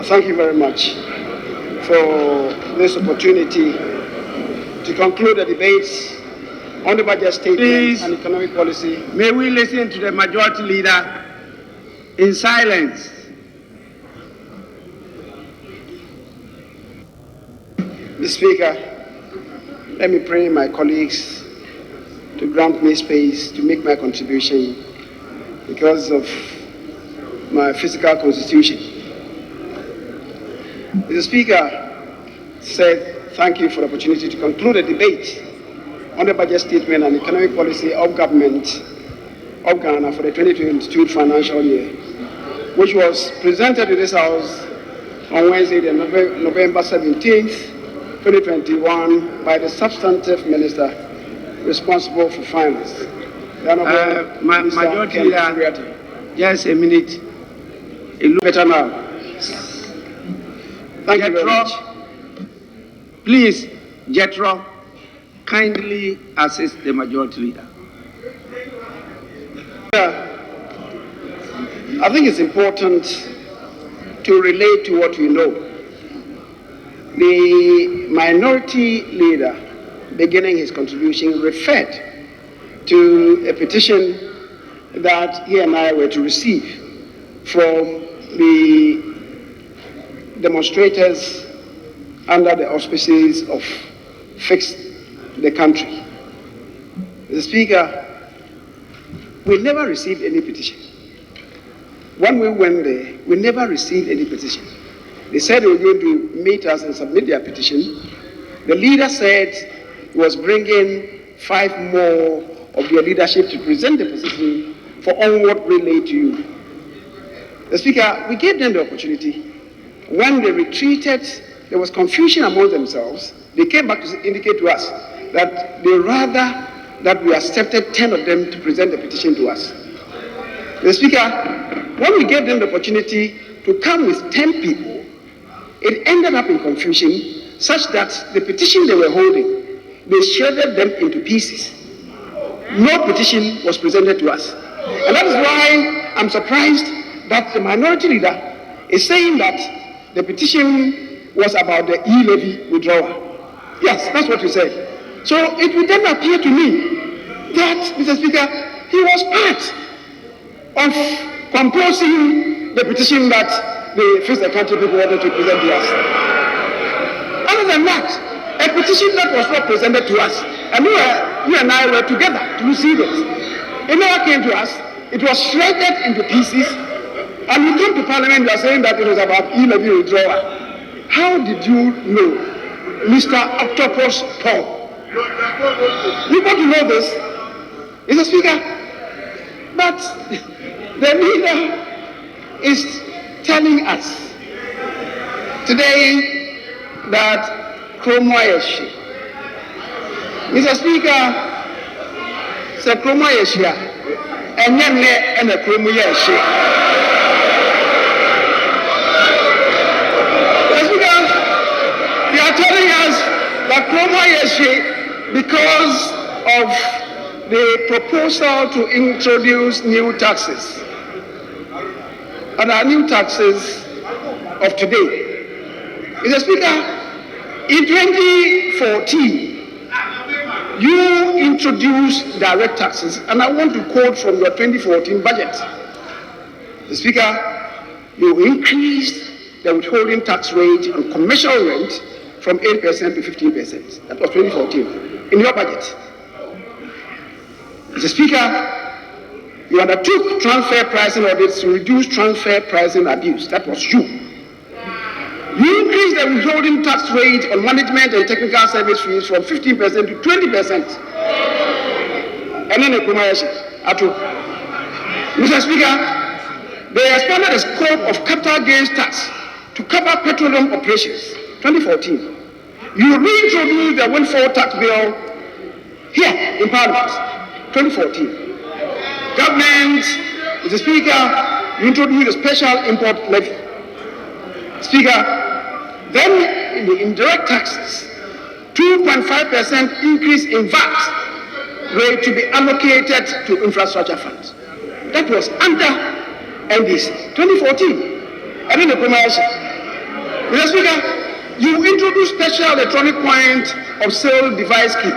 Thank you very much for this opportunity to conclude the debates on the budget statement and economic policy. May we listen to the majority leader in silence. Mr. Speaker, let me pray my colleagues to grant me space to make my contribution because of my physical constitution. Mr. Speaker said, thank you for the opportunity to conclude the debate on the budget statement and economic policy of government of Ghana for the 2022 financial year, which was presented to this House on Wednesday, November 17th, 2021, by the substantive minister responsible for finance. Majority Leader, just a minute. It looks better now. Thank you very much. Please, Jethro, kindly assist the majority leader. I think it's important to relate to what we know. The minority leader, beginning his contribution, referred to a petition that he and I were to receive from the demonstrators under the auspices of Fix the Country. The Speaker, we never received any petition. When we went there, we never received any petition. They said they were going to meet us and submit their petition. The leader said he was bringing 5 more of their leadership to present the position for onward relay to you. The Speaker, we gave them the opportunity. When they retreated, there was confusion among themselves. They came back to indicate to us that they rather that we accepted 10 of them to present the petition to us. The Speaker, when we gave them the opportunity to come with 10 people, it ended up in confusion such that the petition they were holding, they shredded them into pieces. No petition was presented to us. And that is why I'm surprised that the minority leader is saying that the petition was about the e-levy withdrawal. Yes, that's what you said. So it would then appear to me that, Mr. Speaker, he was part of composing the petition that the Fix the Country people wanted to present to us. Other than that, a petition that was not presented to us, and you and I were together to receive it. It never came to us. It was shredded into pieces, and we came to Parliament, you are saying that it was about e-levy withdrawal. How did you know, Mr. Octopus Paul? You got to know this, Mr. Speaker, but the leader is telling us today that Kromoyeshi. Mr. Speaker, say Kromoyeshi, and then and the Kromoyeshi. Mr. Speaker, they are telling us that Kromoyeshi, because of the proposal to introduce new taxes. And our new taxes of today. Mr. Speaker, in 2014, you introduced direct taxes, and I want to quote from your 2014 budget. Mr. Speaker, you increased the withholding tax rate on commercial rent from 8% to 15%. That was 2014. In your budget. Mr. Speaker, you undertook transfer pricing audits to reduce transfer pricing abuse. That was you. You increased the withholding tax rate on management and technical service fees from 15% to 20%. And then Mr. Speaker, they expanded the scope of capital gains tax to cover petroleum operations. 2014. You reintroduced the windfall tax bill here in Parliament, 2014. Government, Mr. Speaker, you introduced a special import levy. Speaker, then in the indirect taxes, 2.5% increase in VAT rate to be allocated to infrastructure funds. That was under NDC, 2014. And in the commercial. Mr. Speaker, you introduced special electronic point of sale device scheme.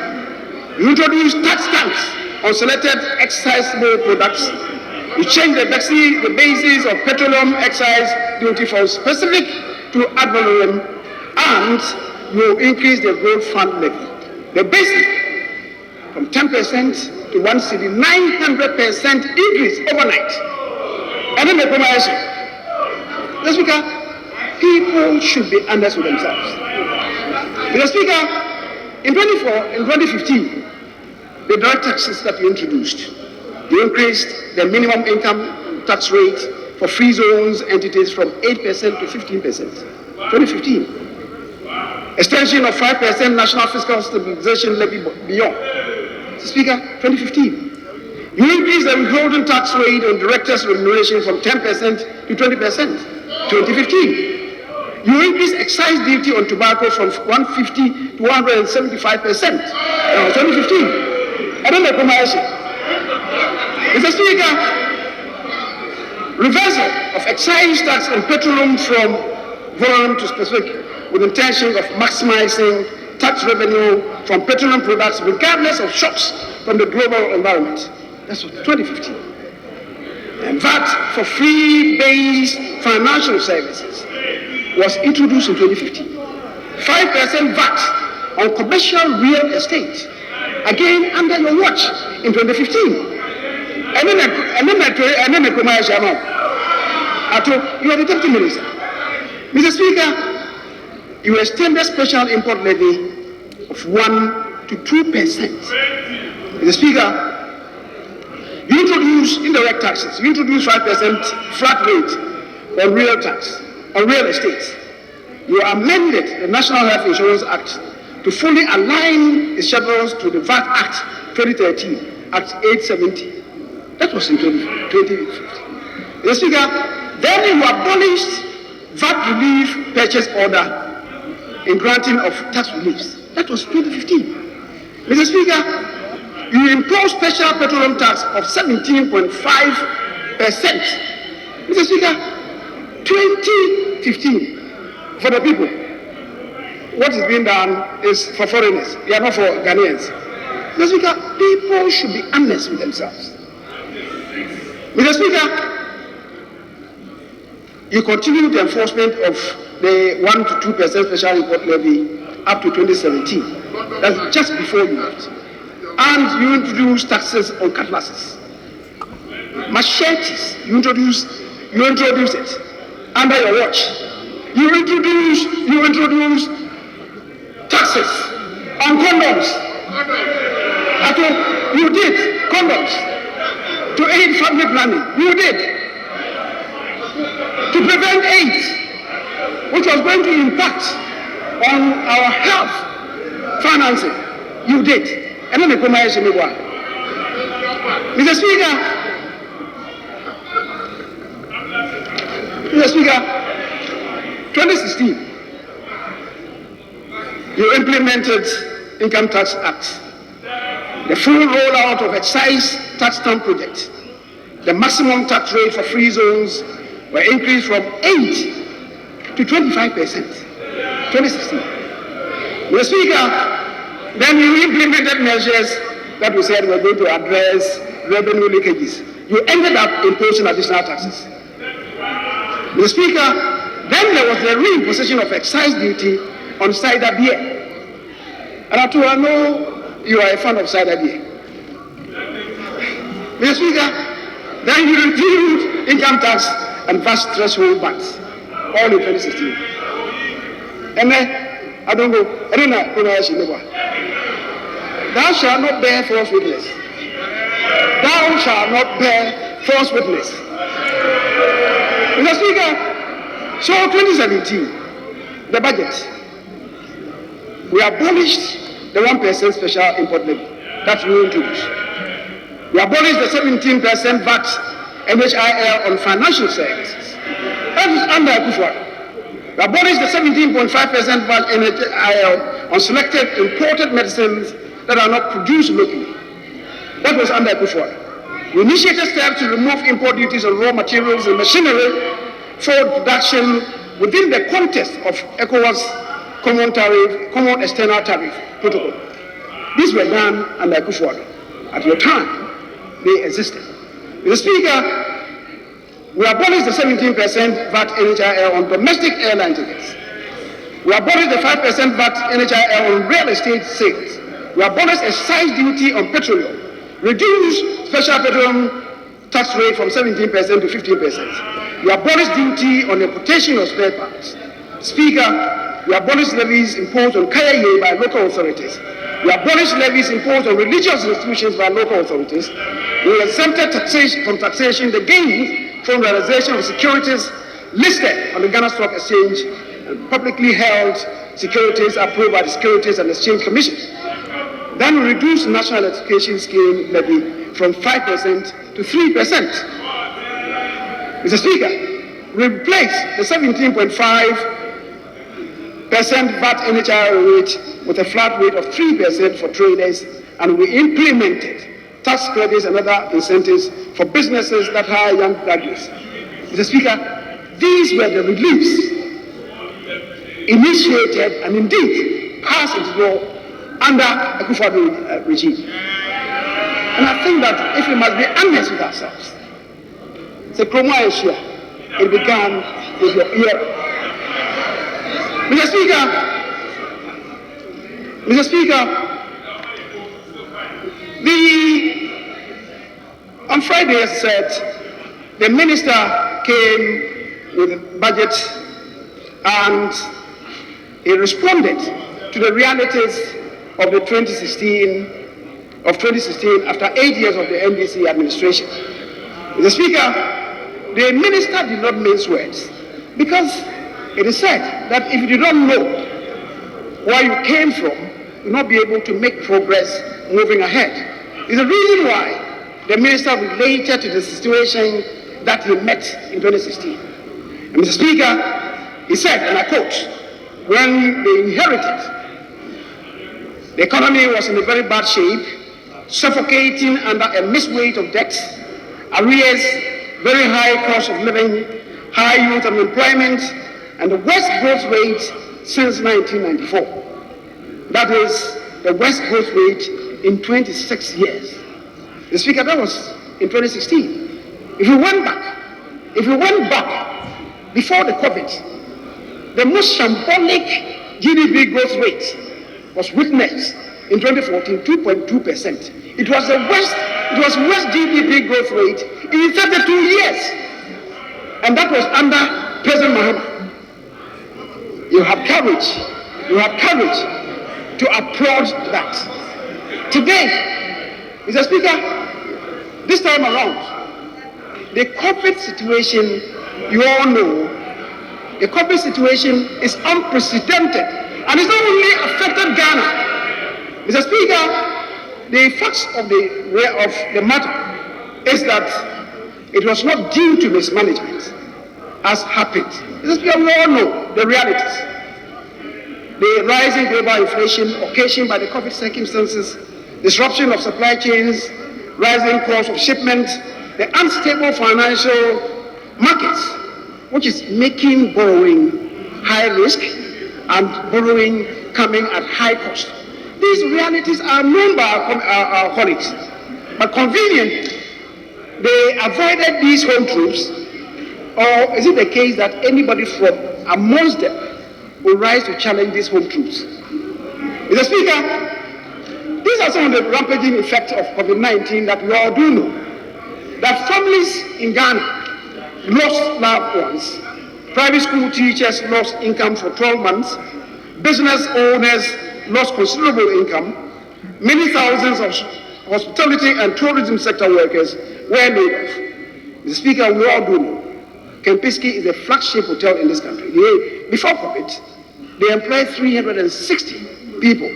You introduced tax stamps on selected excisable products. You changed the basis of petroleum excise duty from specific to ad valorem, and you increase the road fund levy. The basic from 10% to 1 cedi, 900% increase overnight. And then the commercial. Mr. Speaker, people should be honest with themselves. Mr. Speaker, in 2015, the direct taxes that you introduced, you increased the minimum income tax rate for free zones entities from 8% to 15%. 2015. Extension of 5% national fiscal stabilization levy beyond. Mr. Speaker, 2015. You increased the withholding tax rate on directors' remuneration from 10% to 20%. 2015. You increased excise duty on tobacco from 150 to 175%. 2015. And then the commercial. Mr. Speaker, reversal of excise tax on petroleum from volume to specific with intention of maximizing tax revenue from petroleum products regardless of shocks from the global environment. That's what 2015. And VAT for free-based financial services was introduced in 2015. 5% VAT on commercial real estate, again under your watch in 2015. And then the commercial amount. You are the deputy minister. Mr. Speaker, you extended special import levy of 1 to 2%. Mr. Speaker, you introduced indirect taxes. You introduced 5% flat rate on real tax, on real estate. You amended the National Health Insurance Act to fully align the schedules to the VAT Act 2013, Act 870. That was in 2015. Mr. Speaker, then you abolished VAT relief purchase order in granting of tax reliefs. That was 2015. Mr. Speaker, you imposed special petroleum tax of 17.5%. Mr. Speaker, 2015 for the people. What is being done is for foreigners. They are not for Ghanaians. Mr. Speaker, people should be honest with themselves. Mr. Speaker, you continue the enforcement of the 1 to 2% special import levy up to 2017. That's just before you left. And you introduced taxes on cutlasses. Machetes, you introduced it under your watch. You introduced taxes on condoms. You did condoms to aid family planning. You did to prevent AIDS, which was going to impact on our health financing. You did. And then the commercial one. Mr. Speaker, 2016, you implemented Income Tax Act, the full rollout of excise tax stamp project. The maximum tax rate for free zones were increased from 8 to 25%. 2016. Mr. Speaker, then you implemented measures that we said were going to address revenue leakages. You ended up imposing additional taxes. Mr. Speaker, then there was the reimposition of excise duty on cider beer. And I know you are a fan of cider beer. Mr. Speaker, then you repealed income tax and vast threshold bans, all in 2016. And then, I don't know, thou shalt not bear false witness. Thou shalt not bear false witness. Mr. Speaker, so 2017, the budget, we abolished the 1% special import levy that you introduced. We abolished the 17% VAT NHIL on financial services. That is under Akufo. We abolished the 17.5% VAT NHIL on selected imported medicines that are not produced locally. That was under Akufo. We initiated steps to remove import duties on raw materials and machinery, food production, within the context of ECOWAS Common External Tariff Protocol. These were done under Akufo-Addo. At your time, they existed. Mr. Speaker, we abolished the 17% VAT NHIL on domestic airline tickets. We abolished the 5% VAT NHIL on real estate sales. We abolished excise duty on petroleum, reduced special petroleum tax rate from 17% to 15%. We abolished duty on importation of spare parts. Speaker, we abolished levies imposed on Kaya by local authorities. We abolished levies imposed on religious institutions by local authorities. We exempted from taxation the gains from realization of securities listed on the Ghana Stock Exchange and publicly held securities approved by the Securities and Exchange Commission. Then we reduced the National Education Scheme levy from 5% to 3%. Mr. Speaker, we replaced the 17.5% VAT NHIL rate with a flat rate of 3% for traders, and we implemented tax credits and other incentives for businesses that hire young graduates. Mr. Speaker, these were the reliefs initiated and indeed passed into law under the Akufo-Addo regime. And I think that if we must be honest with ourselves, the Kromo Asia, it began with your era. Mr. Speaker, on Friday, as I said, the minister came with a budget and he responded to the realities of the 2016 after 8 years of the NDC administration. Mr. Speaker, the minister did not mince words because it is said that if you do not know where you came from, you will not be able to make progress moving ahead. It's the reason why the minister related to the situation that he met in 2016. And Mr. Speaker, he said, and I quote, when they inherited, the economy was in a very bad shape, suffocating under a misweight of debts, arrears, very high cost of living, high youth unemployment, and the worst growth rate since 1994. That is the worst growth rate in 26 years. The Speaker, that was in 2016. If we went back before the COVID, the most shambolic GDP growth rate was witnessed in 2014, 2.2%. It was the worst GDP growth rate in 32 years. And that was under President Mahama. You have courage to applaud that. Today, Mr. Speaker, this time around, the COVID situation, you all know, the COVID situation is unprecedented and it's not only affected Ghana. Mr. Speaker, the facts of the matter is that it was not due to mismanagement as happened. Mr. Speaker, we all know the realities. The rising global inflation occasioned by the COVID circumstances, disruption of supply chains, rising cost of shipment, the unstable financial markets, which is making borrowing high risk and borrowing coming at high cost. These realities are known by our colleagues, but conveniently, they avoided these home troops. Or is it the case that anybody from amongst them will rise to challenge these home troops? Mr. Speaker, these are some of the rampaging effects of COVID-19 that we all do know. That families in Ghana lost loved ones, private school teachers lost income for 12 months, business owners lost considerable income, many thousands of hospitality and tourism sector workers were laid off. Mr. Speaker, we all do know Kempinski is a flagship hotel in this country. Before COVID, they employed 360 people.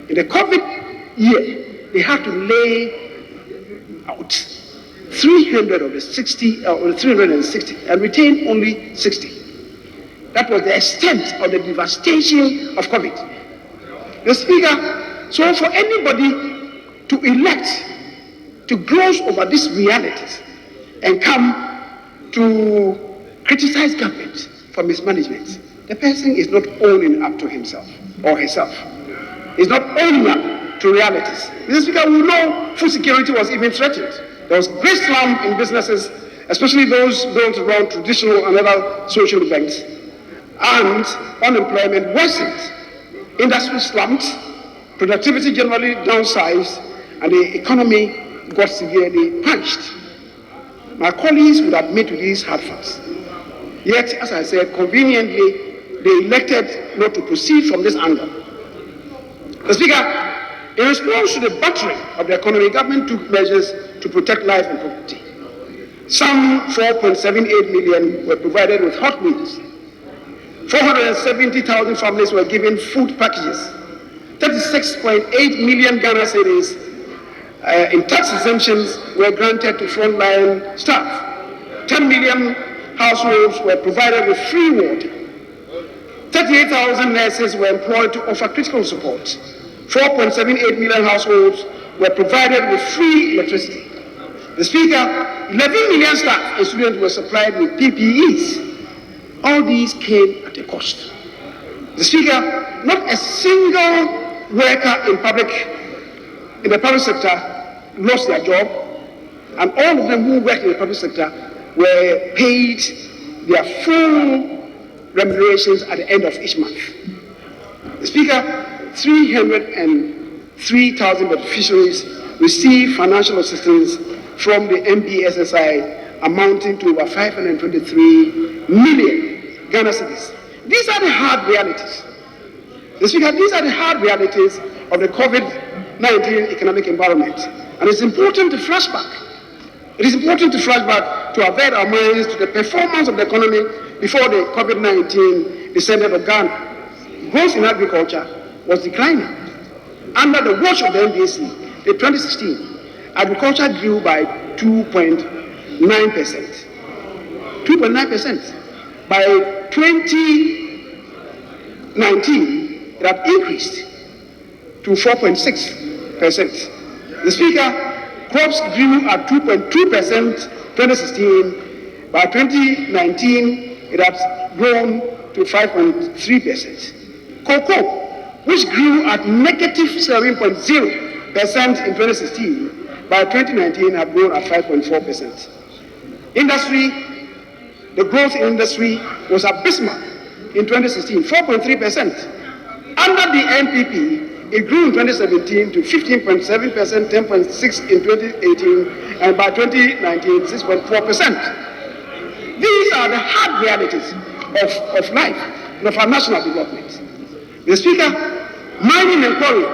In the COVID year, they had to lay out 300 of the 360 and retain only 60. That was the extent of the devastation of COVID. The Speaker, so for anybody to elect to gloss over these realities and come to criticize government for mismanagement, the person is not owning up to himself or herself. Is not owning up to realities. Mr. Speaker, we know food security was even threatened. There was great slump in businesses, especially those built around traditional and other social events, and unemployment worsened. Industry slumped, productivity generally downsized, and the economy got severely punched. My colleagues would admit to these hard facts. Yet, as I said, conveniently, they elected not to proceed from this angle. Mr. Speaker, in response to the battering of the economy, government took measures to protect life and property. Some 4.78 million were provided with hot meals. 470,000 families were given food packages. 36.8 million Ghana cedis in tax exemptions were granted to frontline staff. 10 million households were provided with free water. 38,000 nurses were employed to offer critical support. 4.78 million households were provided with free electricity. The Speaker, 11 million staff and students were supplied with PPEs. All these came at a cost. The Speaker, not a single worker in the public sector lost their job, and all of them who worked in the public sector were paid their full remunerations at the end of each month. The Speaker, 303,000 beneficiaries received financial assistance from the MPSSI amounting to over 523 million Ghana cedis. These are the hard realities. The Speaker, these are the hard realities of the COVID-19 economic environment. And it's important to flash back. It is important to flash back to avert our minds to the performance of the economy before the COVID-19 descended on Ghana. Growth in agriculture was declining. Under the watch of the NDC, in 2016, agriculture grew by 2.9%. 2.9%. By 2019, it had increased to 4.6%. The Speaker, crops grew at 2.2% 2016. By 2019, it had grown to 5.3%. Cocoa, which grew at negative 7.0% in 2016, by 2019 had grown at 5.4%. Industry, the growth in industry was abysmal in 2016, 4.3%. Under the NPP, it grew in 2017 to 15.7%, 10.6% in 2018, and by 2019, 6.4%. These are the hard realities of life and of our national development. The Speaker, mining and quarry,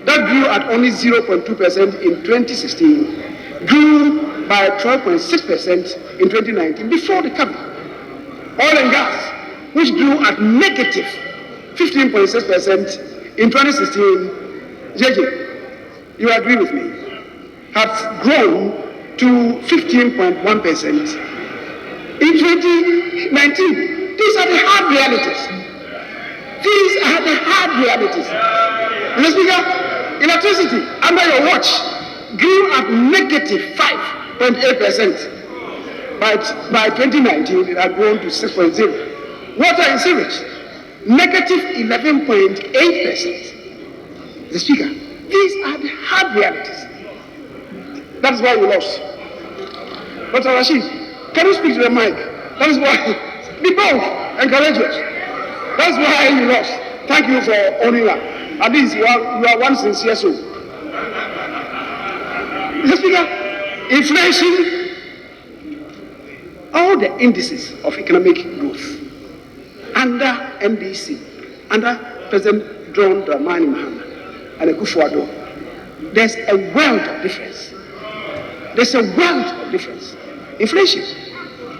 that grew at only 0.2% in 2016, grew by 12.6% in 2019 before the COVID. Oil and gas, which grew at negative 15.6% in 2016, JJ, you agree with me, has grown to 15.1% in 2019. These are the hard realities. These are the hard realities. Mr. Speaker, electricity under your watch grew at negative 5.8%. By 2019, it had grown to 6.0%. Water and sewage, negative 11.8%. The Speaker, these are the hard realities. That is why we lost. Dr. Rashid, can you speak to the mic? That is why, be bold and courageous. That's why you lost. Thank you for owning up. At least you are one sincere soul. Mr. Speaker, inflation, all the indices of economic growth under NDC, under President John Dramani Mahama and Akufo-Addo, there's a world of difference. There's a world of difference. Inflation,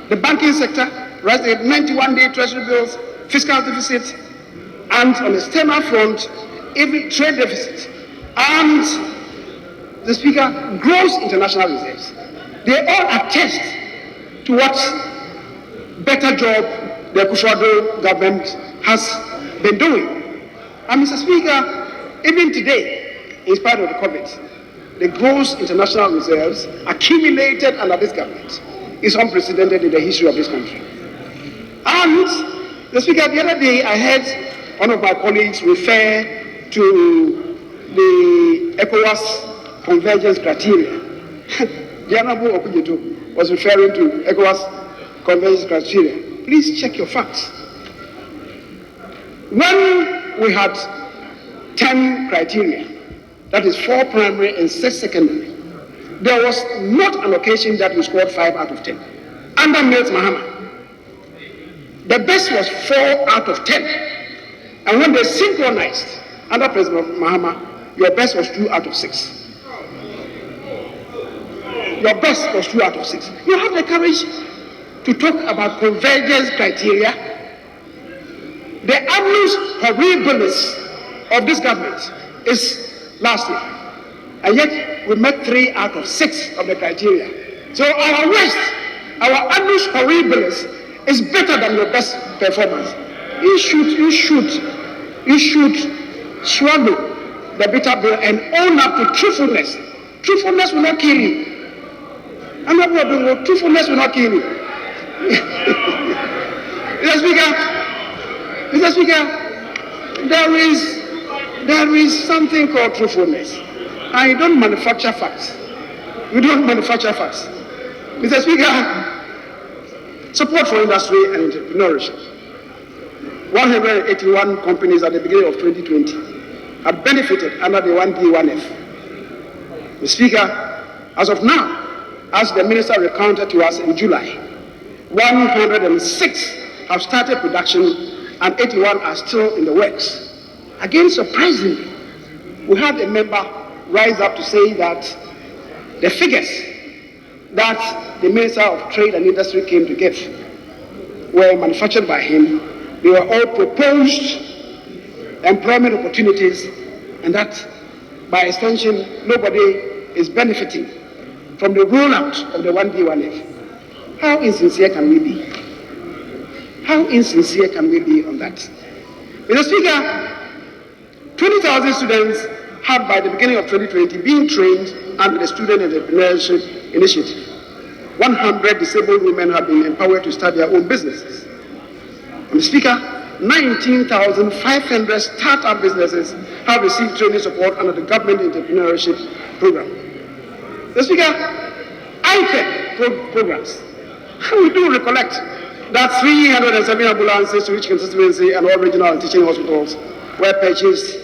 the banking sector, rising 91-day treasury bills, fiscal deficit, and on the external front, even trade deficit, and the Speaker, gross international reserves. They all attest to what better job the Akufo-Addo government has been doing. And Mr. Speaker, even today, in spite of the COVID, the gross international reserves accumulated under this government is unprecedented in the history of this country. And Mr. Speaker, the other day I heard one of my colleagues refer to the ECOWAS convergence criteria. The Honorable Okujeto was referring to ECOWAS convergence criteria. Please check your facts. When we had 10 criteria, that is 4 primary and 6 secondary, there was not an occasion that we scored 5 out of 10. Under Mills Mahama, the best was 4 out of 10. And when they synchronized under President Mahama, your best was 2 out of 6. Your best was 2 out of 6. You have the courage to talk about convergence criteria. The annus horribilis of this government is last year. And yet we met 3 out of 6 of the criteria. So our worst, our annus horribilis is better than your best performance. You should swallow the bitter pill and own up to truthfulness. Truthfulness will not kill you. I'm not going truthfulness will not kill you. Mr. Speaker, there is something called truthfulness. I don't manufacture facts. We don't manufacture facts. Mr. Speaker, support for industry and entrepreneurship. 181 companies at the beginning of 2020 have benefited under the 1D1F. Mr. Speaker, as of now, as the minister recounted to us in July, 106 have started production and 81 are still in the works. Again, surprisingly, we had a member rise up to say that the figures that the Minister of Trade and Industry came to give were manufactured by him. They were all proposed employment opportunities, and that, by extension, nobody is benefiting from the rollout of the 1D1F. How insincere can we be? How insincere can we be on that? Mr. Speaker, 20,000 students have, by the beginning of 2020, been trained under the Student Entrepreneurship Initiative. 100 disabled women have been empowered to start their own businesses. Mr. Speaker, 19,500 startup businesses have received training support under the Government Entrepreneurship Program. Mr. Speaker, IPED programs. We do recollect that 307 ambulances to each constituency and all regional and teaching hospitals were purchased.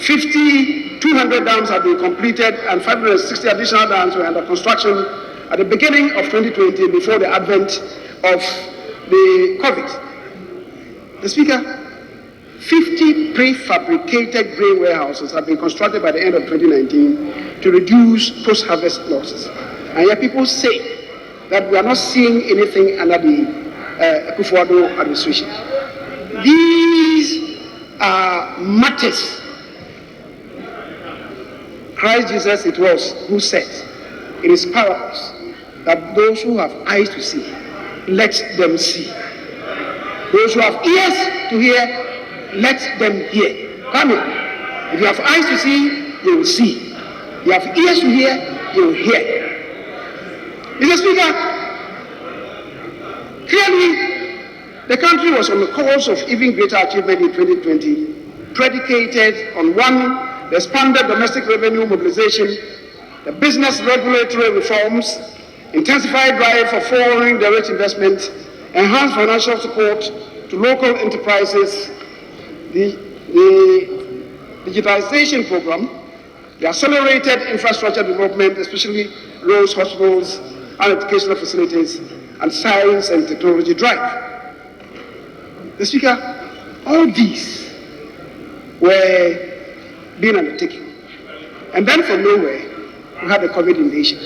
200 dams have been completed and 560 additional dams were under construction at the beginning of 2020 before the advent of the COVID. Mr. Speaker, 50 prefabricated grain warehouses have been constructed by the end of 2019 to reduce post-harvest losses. And yet people say that we are not seeing anything under the Akufo-Addo administration. These are matters. Christ Jesus it was who said in his parables that those who have eyes to see, let them see. Those who have ears to hear, let them hear. Come in. If you have eyes to see, you will see. If you have ears to hear, you will hear. Mr. Speaker, clearly the country was on the course of even greater achievement in 2020, predicated on 1, the expanded domestic revenue mobilization, the business regulatory reforms, intensified drive for foreign direct investment, enhanced financial support to local enterprises, the digitization program, the accelerated infrastructure development, especially roads, hospitals, and educational facilities, and science and technology drive. Mr. Speaker, all these were being undertaken. And then from nowhere, we had the COVID invasion.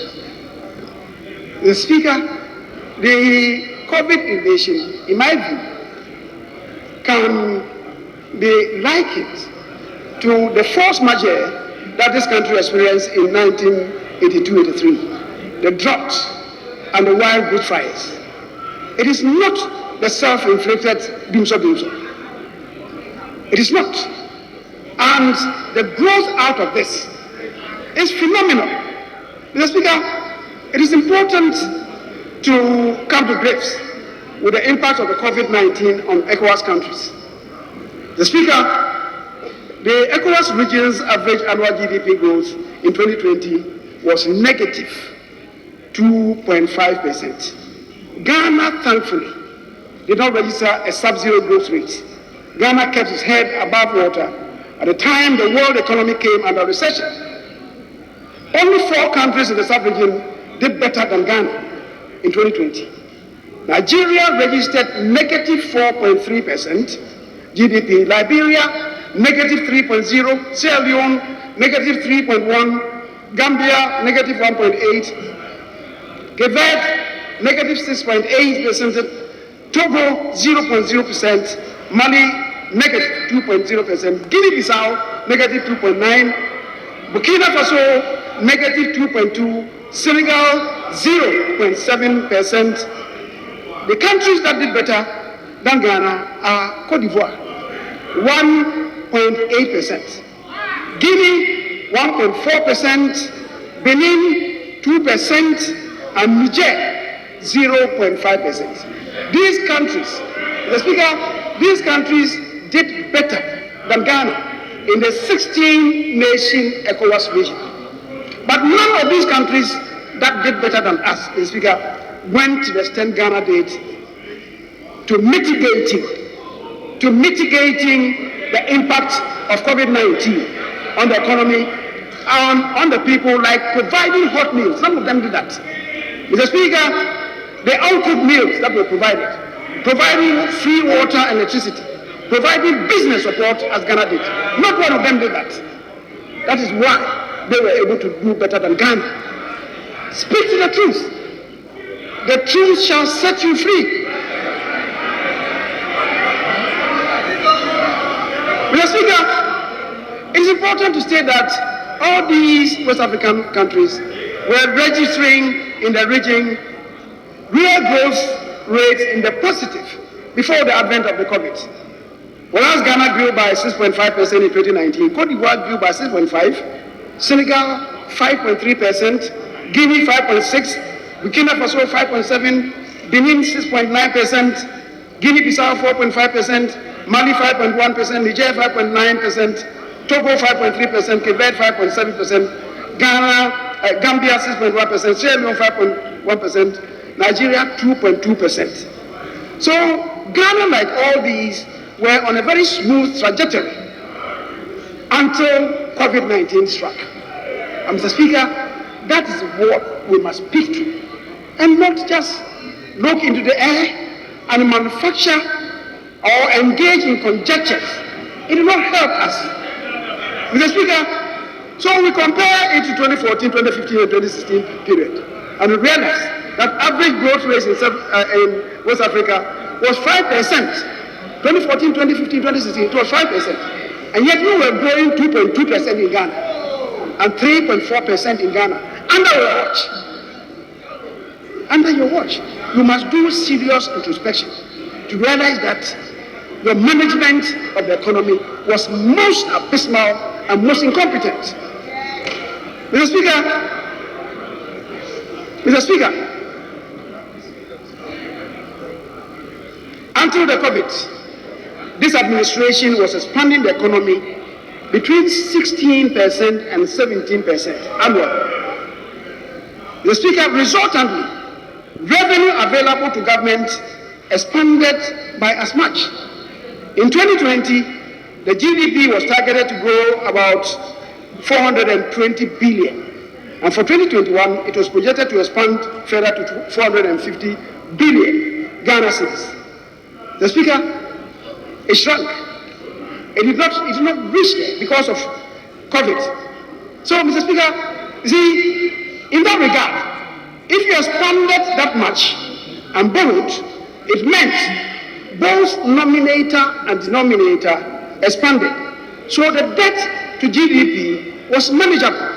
Mr. Speaker, the COVID invasion, in my view, can be likened to the force majeure that this country experienced in 1982-83, the drought and the wild bushfires. It is not the self-inflicted doomsday. It is not. And the growth out of this is phenomenal. Mr. Speaker, it is important to come to grips with the impact of the COVID-19 on ECOWAS countries. The Speaker, the ECOWAS region's average annual GDP growth in 2020 was negative 2.5%. Ghana, thankfully, did not register a sub-zero growth rate. Ghana kept its head above water at the time the world economy came under recession. Only 4 countries in the sub-region did better than Ghana in 2020. Nigeria registered negative 4.3% GDP, Liberia negative 3.0, Sierra Leone negative 3.1, Gambia negative 1.8, Cape Verde negative 6.8%, Togo 0.0%, Mali negative 2.0%, Guinea-Bissau negative 2.9, Burkina Faso negative 2.2, Senegal 0.7%. The countries that did better than Ghana are Cote d'Ivoire 1.8%, Guinea 1.4%, Benin 2%, and Niger 0.5%. These countries, the Speaker, these countries did better than Ghana in the 16-nation ECOWAS region. But none of these countries that did better than us, the Speaker, went to the extent Ghana did to mitigating the impact of COVID-19 on the economy and on the people, like providing hot meals. Some of them did that. Mr. Speaker, the uncooked meals that were provided, providing free water and electricity, providing business support as Ghana did. Not one of them did that. That is why they were able to do better than Ghana. Speak to the truth. The truth shall set you free. Mr. Speaker, it is important to state that all these West African countries were registering in the region real growth rates in the positive before the advent of the COVID. Whereas Ghana grew by 6.5% in 2019, Cote d'Ivoire grew by 6.5%, Senegal 5.3%, Guinea 5.6%, Burkina Faso 5.7%, Benin 6.9%, Guinea-Bissau 4.5%, Mali 5.1%, Niger 5.9%, Togo 5.3%, Cape Verde 5.7%, Gambia 6.1%, Sierra Leone 5.1%, Nigeria 2.2%. So Ghana, like all these, were on a very smooth trajectory until COVID-19 struck. And Mr. Speaker, that is what we must speak to, and not just look into the air and manufacture or engage in conjectures. It will not help us. Mr. Speaker, so we compare it to 2014, 2015, and 2016 period, and we realize that average growth rate in West Africa was 5%. 2014, 2015, 2016, it was 5%. And yet we were growing 2.2% in Ghana and 3.4% in Ghana under your watch. Under your watch. You must do serious introspection to realize that your management of the economy was most abysmal and most incompetent. Mr. Speaker, until the COVID, this administration was expanding the economy between 16% and 17% annually. Mr. Speaker, resultantly, revenue available to government expanded by as much. In 2020, the GDP was targeted to grow about 420 billion. And for 2021, it was projected to expand further to 450 billion Ghana cedis. The Speaker, it shrunk. It did not reach there because of COVID. So, Mr. Speaker, you see, in that regard, if you expanded that much and borrowed, it meant both nominator and denominator expanded. So the debt to GDP was manageable.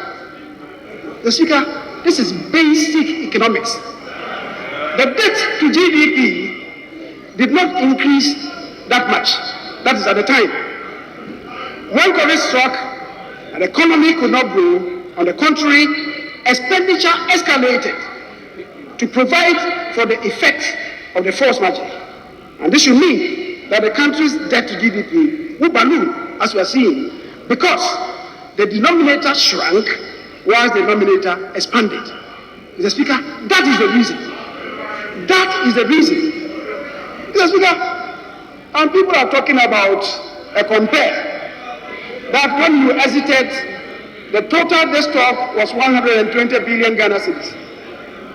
The Speaker, this is basic economics. The debt to GDP did not increase that much. That is at the time. When COVID struck and the economy could not grow, on the contrary, expenditure escalated to provide for the effect of the force majeure. And this should mean that the country's debt to GDP will balloon, as we are seeing, because the denominator shrank whilst the denominator expanded. Mr. Speaker, that is the reason. That is the reason. Mr. Speaker, and people are talking about a compare, that when you exited, the total debt stock was 120 billion Ghana cedis.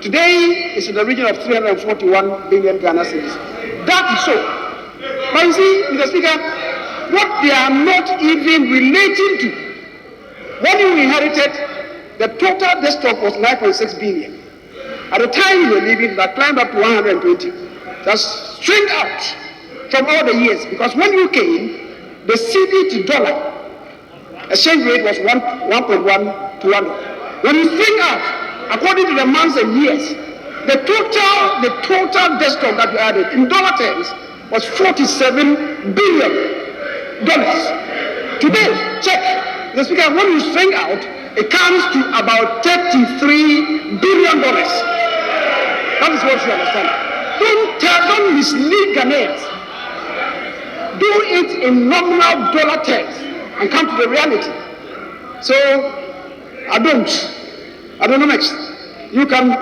Today, it's in the region of 341 billion Ghana cedis. That is so. But you see, Mr. Speaker, what they are not even relating to, when you inherited, the total debt stock was 9.6 billion. At the time you were leaving, that climbed up to 120. That's straight out from all the years, because when you came, the CD to dollar exchange rate was 1.1 to 1. When you think out, according to the months and years, the total debt stock that you added in dollar terms was $47 billion. Today, check, Mr. Speaker, when you think out, it comes to about $33 billion. That is what you understand. Don't mislead Ghanaians. Do it in nominal dollar terms and come to the reality. So, Adonomics, you can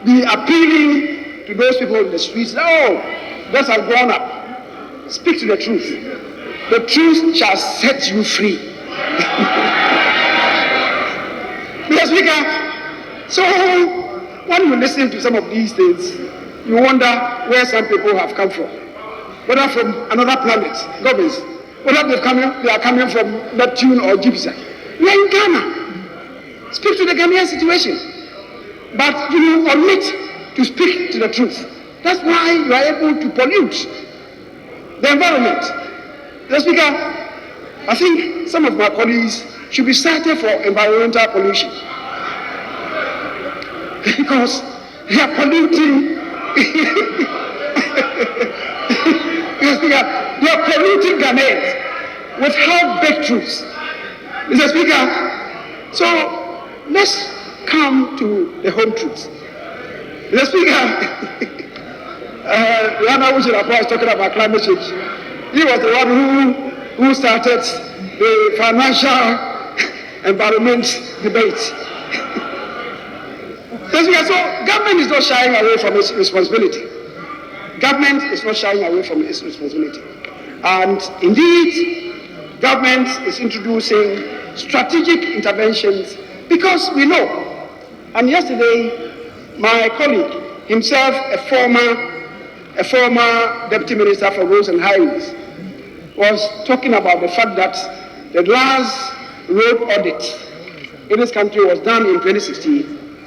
be appealing to those people in the streets. Oh, debts have gone up. Speak to the truth. The truth shall set you free. Mr. Speaker, so when you listen to some of these things, you wonder where some people have come from. Whether from another planet, governs, whether they are coming from Neptune or Jupiter. We are in Ghana. Speak to the Ghanaian situation. But you omit to speak to the truth. That's why you are able to pollute the environment. Mr. Speaker, I think some of my colleagues should be cited for environmental pollution. Because they are polluting. Mr. Speaker, they are polluting Ghanaians with half-baked truths. Mr. Speaker, so let's come to the home truth. Mr. Speaker, Rana Ushirapa was talking about climate change. He was the one who started the financial environment debate. So government is not shying away from its responsibility. Government is not shying away from its responsibility. And indeed, government is introducing strategic interventions because we know. And yesterday, my colleague, himself a former deputy minister for roads and highways, was talking about the fact that the last road audit in this country was done in 2016.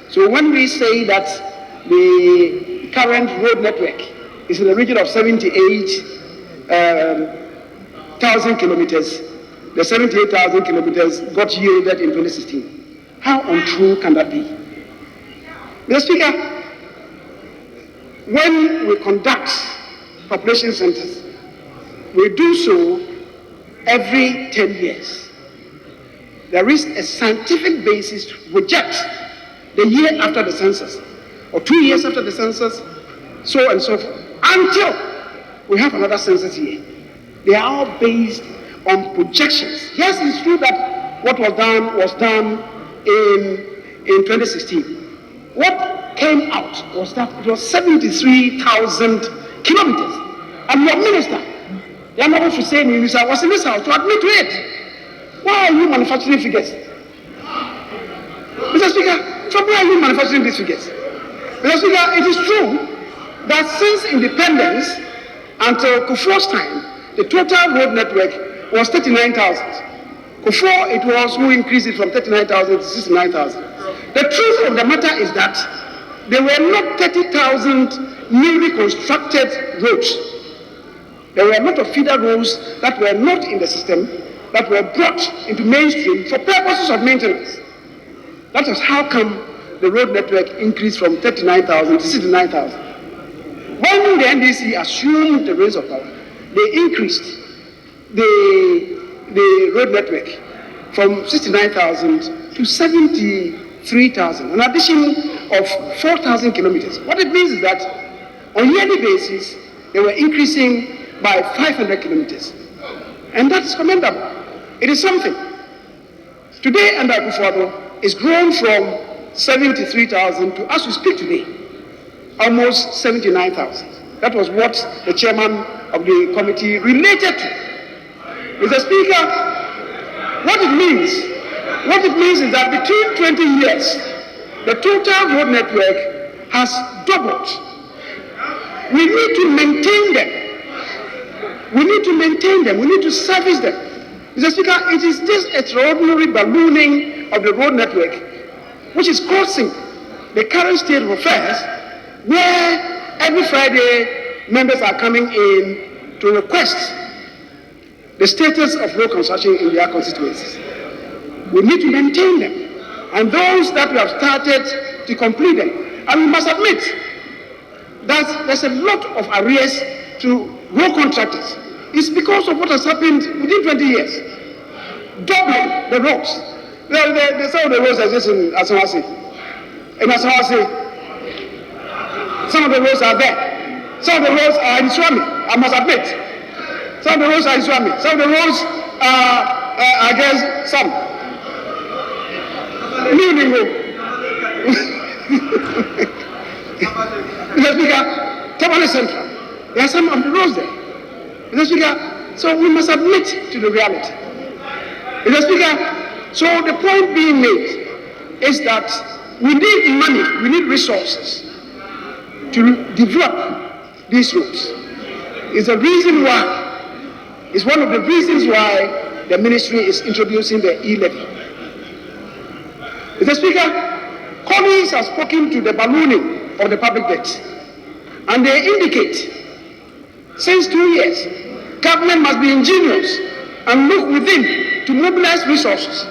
So when we say that the current road network is in the region of 78,000 kilometers, the 78,000 kilometers got yielded in 2016. How untrue can that be? Mr. Speaker, when we conduct population census, we do so every 10 years. There is a scientific basis to project the year after the census, or 2 years after the census, so and so forth, until we have another census year. They are all based on projections. Yes, it's true that what was done in 2016. What came out was that it was 73,000 kilometers. And your minister, Yamabu Hussein, was in this house to admit to it. Why are you manufacturing figures? Mr. Speaker, from where are you manufacturing these figures? Mr. Speaker, it is true that since independence until Kufuor's time, the total road network was 39,000. Kufuor, it was who increased it from 39,000 to 69,000. The truth of the matter is that there were not 30,000 newly constructed roads. There were a lot of feeder roads that were not in the system, that were brought into mainstream for purposes of maintenance. That is how come the road network increased from 39,000 to 69,000. When the NDC assumed the reins of power, they increased the road network from 69,000 to 73,000, an addition of 4,000 kilometers. What it means is that On a yearly basis, they were increasing by 500 kilometers. And that is commendable. It is something. Today, under Akufo-Addo, it's grown from 73,000 to, as we speak today, almost 79,000. That was what the chairman of the committee related to. Mr. Speaker, what it means is that between 20 years, the total road network has doubled. We need to maintain them. We need to maintain them. We need to service them. Mr. Speaker, it is this extraordinary ballooning of the road network which is causing the current state of affairs, where every Friday members are coming in to request the status of road construction in their constituencies. We need to maintain them, and those that we have started to complete them. And we must admit that there's a lot of arrears to road contractors. It's because of what has happened within 20 years. Doubling the roads. Some of the roads are just in Asawasi. In Asawasi, some of the roads are there. Some of the roads are in Swami, I must admit. Some of the roads are in Swami. Some of the roads are, I guess, some. Mr. Speaker, Tabale Central, there are some of the roads there. Mr. Speaker, so we must admit to the reality. Mr. Speaker, so the point being made is that we need money, we need resources to develop these roads. It's a reason why, it's one of the reasons why the ministry is introducing the e-levy. Mr. Speaker, colleagues have spoken to the ballooning of the public debt, and they indicate since 2 years, government must be ingenious and look within to mobilize resources.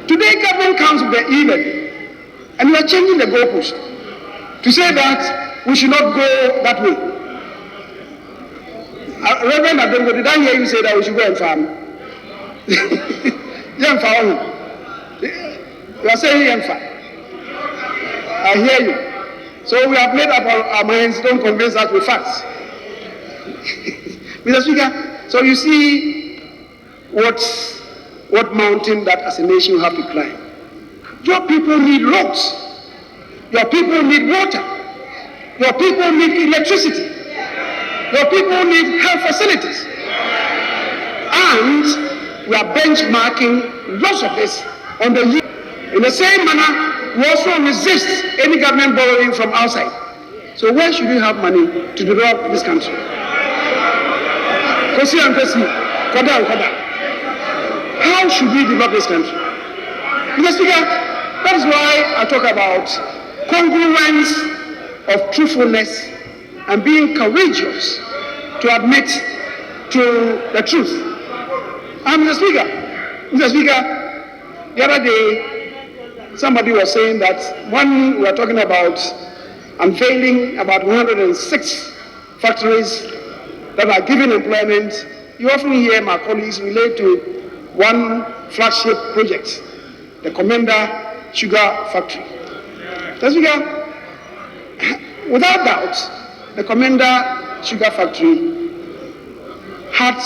Today, government comes with the e-levy, and we are changing the goalpost to say that we should not go that way. Reverend Adengo, did I hear you say that we should go and farm? You are saying farm. I hear you. So we have made up our minds, don't convince us with facts. Mr. Speaker, so you see what mountain that as a nation you have to climb. Your people need roads. Your people need water. Your people need electricity. Your people need health facilities. And we are benchmarking lots of this on the year. In the same manner, we also resist any government borrowing from outside. So where should we have money to develop this country? How should we develop this country? Mr. Speaker, that is why I talk about congruence of truthfulness and being courageous to admit to the truth. And Mr. Speaker, the other day, somebody was saying that when we were talking about unveiling about 106 factories that are giving employment, you often hear my colleagues relate to one flagship project, the Commander Sugar Factory. Mr. Speaker, without doubt, the Commander Sugar Factory had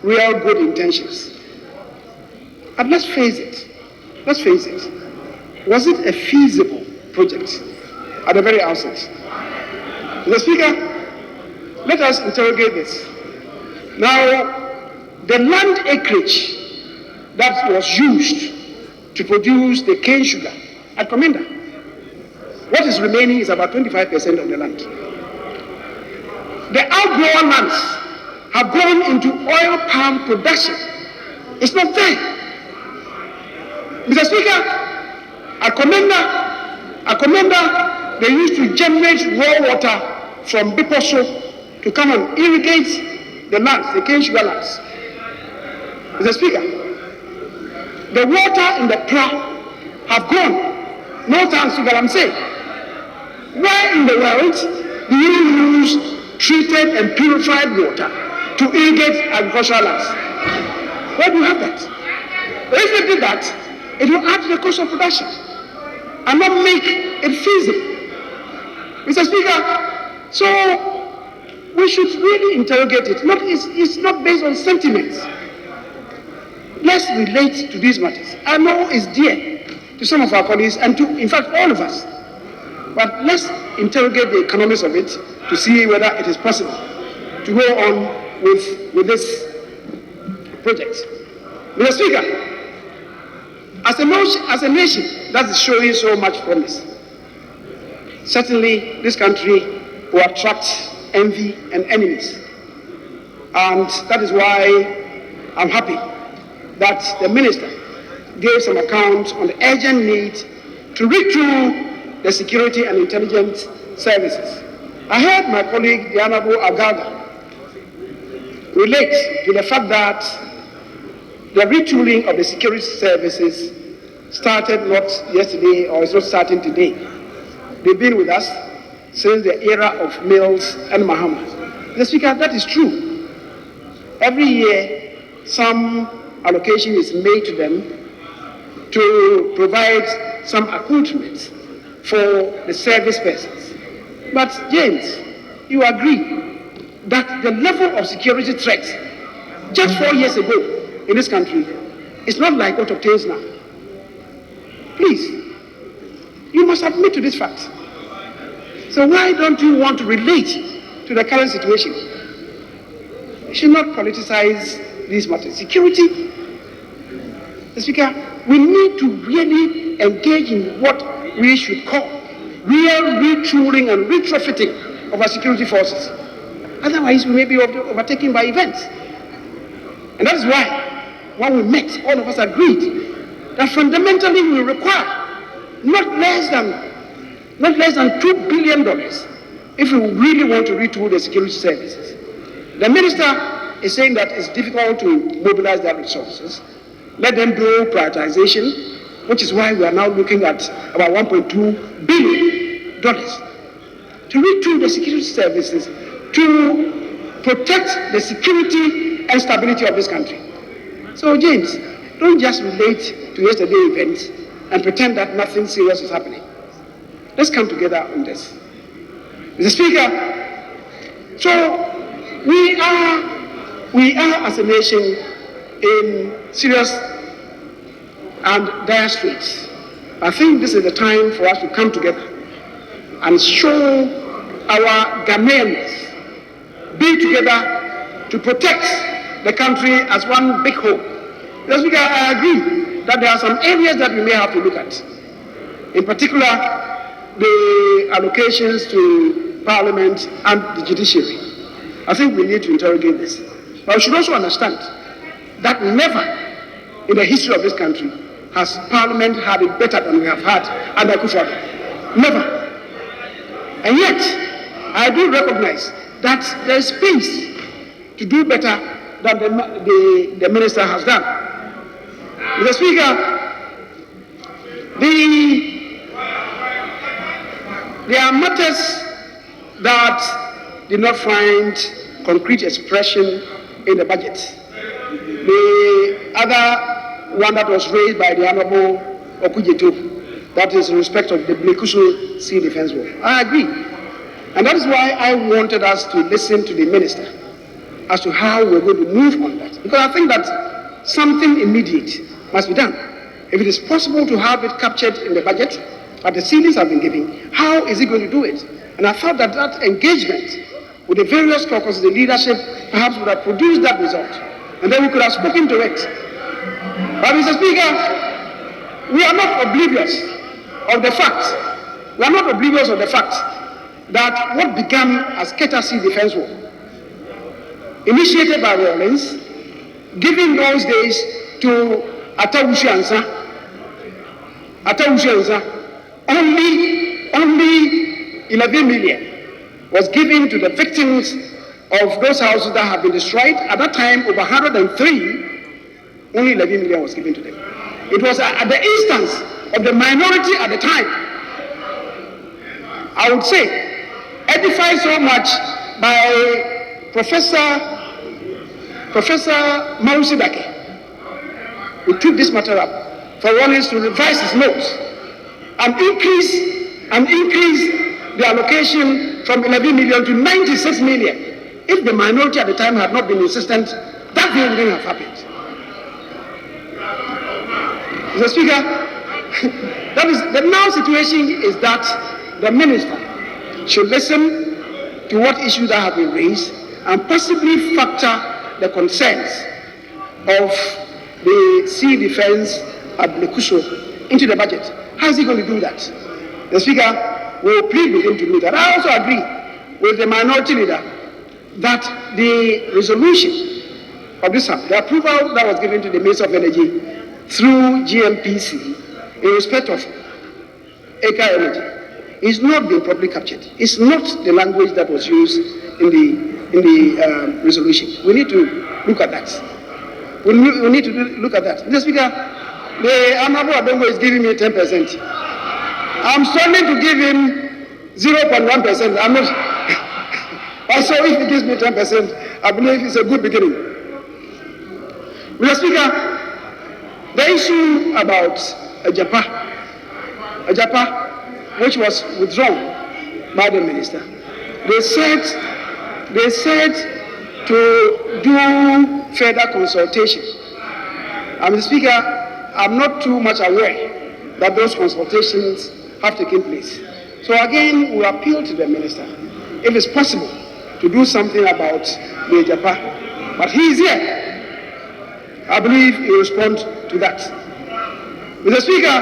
real good intentions. And let's face it, was it a feasible project at the very outset? Mr. Speaker, let us interrogate this. Now, the land acreage that was used to produce the cane sugar at Commander, what is remaining is about 25% of the land. The outgrown lands have gone into oil palm production. It's not there. Mr. Speaker, at Commander, they used to generate raw water from Biposo to come and irrigate the lands, the cane sugar lands. Mr. Speaker, the water in the plough have gone. No thanks to Galamsey. Where in the world do you use treated and purified water to irrigate agricultural lands? Where do you have that? But if they did that, it will add to the cost of production and not make it feasible. Mr. Speaker, So we should really interrogate it. It's not based on sentiments. Let's relate to these matters. I know it's dear to some of our colleagues and to, in fact, all of us. But let's interrogate the economics of it to see whether it is possible to go on with this project. Mr. Speaker, as a nation that is showing so much promise, certainly this country will attract envy and enemies. And that is why I'm happy that the minister gave some account on the urgent need to retool the security and intelligence services. I heard my colleague, the Honorable Agaga, relate to the fact that the retooling of the security services started not yesterday or is not starting today. They've been with us since the era of Mills and Mahama. Mr. Speaker, that is true. Every year, some allocation is made to them to provide some accoutrements for the service persons. But James, you agree that the level of security threat just 4 years ago in this country is not like what obtains now. Please, you must admit to this fact. So why don't you want to relate to the current situation? You should not politicize these matters. Security, Mr. Speaker, we need to really engage in what we should call real retooling and retrofitting of our security forces. Otherwise, we may be overtaken by events. And that is why, when we met, all of us agreed that fundamentally we require not less than $2 billion if we really want to retool the security services. The minister is saying that it's difficult to mobilize their resources. Let them do prioritization, which is why we are now looking at about $1.2 billion to retool the security services to protect the security and stability of this country. So, James, don't just relate to yesterday's events and pretend that nothing serious is happening. Let's come together on this. Mr. Speaker, so we are as a nation in serious and dire straits. I think this is the time for us to come together and show our Ghanaians, be together to protect the country as one big whole. Mr. Speaker, I agree that there are some areas that we may have to look at. In particular, the allocations to Parliament and the judiciary. I think we need to interrogate this. But we should also understand that never in the history of this country has Parliament had it better than we have had under Akufo-Addo. Never. And yet, I do recognize that there is space to do better than the minister has done. Mr. Speaker, there are matters that did not find concrete expression in the budget. The other one that was raised by the Honorable Okujeto, that is in respect of the Blekuso Sea Defense War. I agree. And that is why I wanted us to listen to the minister as to how we're going to move on that. Because I think that something immediate must be done. If it is possible to have it captured in the budget, but the ceilings have been given, how is he going to do it? And I thought that that engagement with the various caucuses, the leadership, perhaps would have produced that result. And then we could have spoken to it. But Mr. Speaker, we are not oblivious of the fact, that what began as Keta Sea Defense War, initiated by Rawlins, given those days to Atawushi Ansa, only 11 million was given to the victims of those houses that have been destroyed. At that time, over 103, only 11 million was given to them. It was at the instance of the minority at the time, I would say, edified so much by Professor Mausidake, who took this matter up for Rawlins to revise his notes and increase the allocation from 11 million to 96 million. If the minority at the time had not been insistent, that thing wouldn't have happened. Mr. Speaker, the now situation is that the minister should listen to what issues that have been raised and possibly factor the concerns of the sea defense at Lekuso into the budget. How is he going to do that? The Speaker will plead with him to do that. I also agree with the minority leader that the resolution of this House, the approval that was given to the Minister of Energy through GMPC in respect of Eka Energy is not being properly captured. It's not the language that was used in the resolution. We need to look at that. We need to look at that. Mr. Speaker, the Honorable Adongo is giving me 10%. I'm struggling to give him 0.1%. I'm not. Also, if he gives me 10%, I believe it's a good beginning. Mr. Speaker, the issue about Ajapa, which was withdrawn by the minister, they said to do further consultation. Mr. Speaker, I'm not too much aware that those consultations have taken place. So again, we appeal to the minister, if it's possible, to do something about the Ajapa. But he is here. I believe he will respond to that. Mr. Speaker,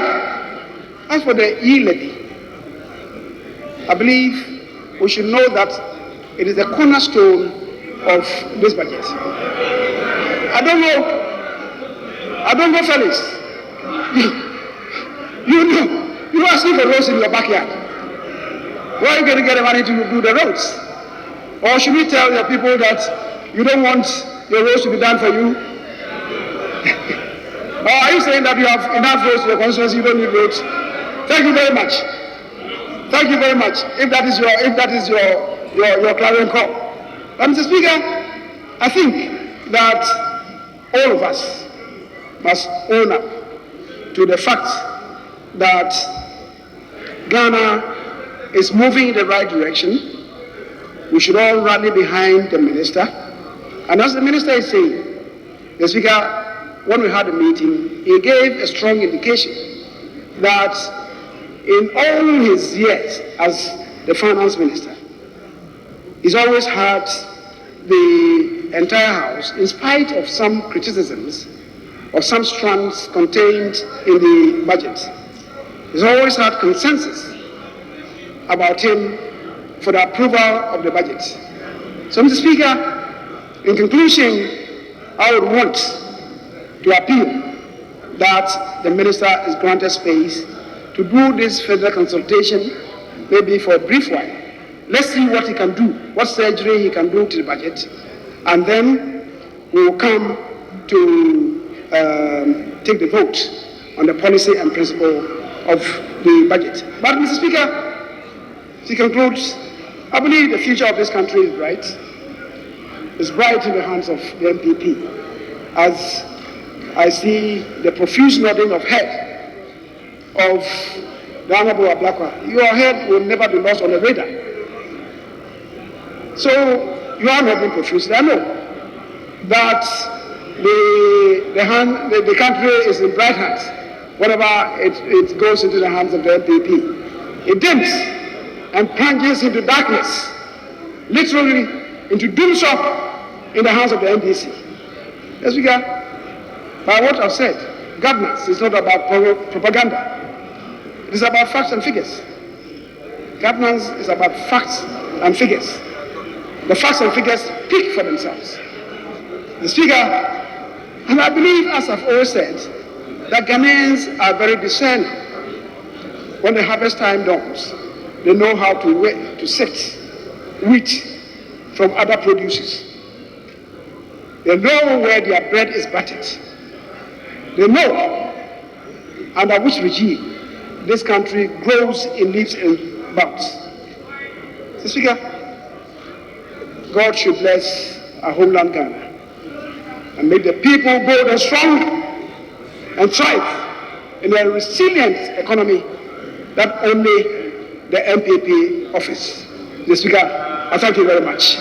as for the e-levy, I believe we should know that it is the cornerstone of this budget. I don't know, fellas. You're asking for roads in your backyard. Where are you going to get the money to do the roads? Or should we tell your people that you don't want your roads to be done for you? Or are you saying that you have enough roads in your constituency, you don't need roads? Thank you very much. Thank you very much. If that is your clarion call. But Mr. Speaker, I think that all of us must own up to the fact that Ghana is moving in the right direction. We should all rally behind the minister. And as the minister is saying, the Speaker, when we had a meeting, he gave a strong indication that in all his years as the finance minister, he's always had the entire House, in spite of some criticisms or some strands contained in the budget, he's always had consensus about him for the approval of the budget. So, Mr. Speaker, in conclusion, I would want to appeal that the minister is granted space to do this further consultation, maybe for a brief while. Let's see what he can do, what surgery he can do to the budget, and then we will come to take the vote on the policy and principle of the budget. But, Mr. Speaker, to conclude, I believe the future of this country is bright. It's bright in the hands of the MPP. As I see the profuse nodding of head of the Honorable Ablakwa, your head will never be lost on the radar. So you are nodding profusely. I know that the country is in bright hands whenever it goes into the hands of the MPP. It dims and plunges into darkness, literally into doomshock in the hands of the NDC. Yes, we got. By what I've said, governance is not about propaganda. It is about facts and figures. Governance is about facts and figures. The facts and figures speak for themselves. The Speaker, and I believe, as I've always said, that Ghanaians are very discerning. When the harvest time dawns, they know how to sift wheat from other produces. They know where their bread is buttered. They know under which regime this country grows in leaps and bounds. Mr. Speaker, God should bless our homeland Ghana and make the people bold and strong and thrive in a resilient economy that only the MPP office. Mr. Speaker, I thank you very much.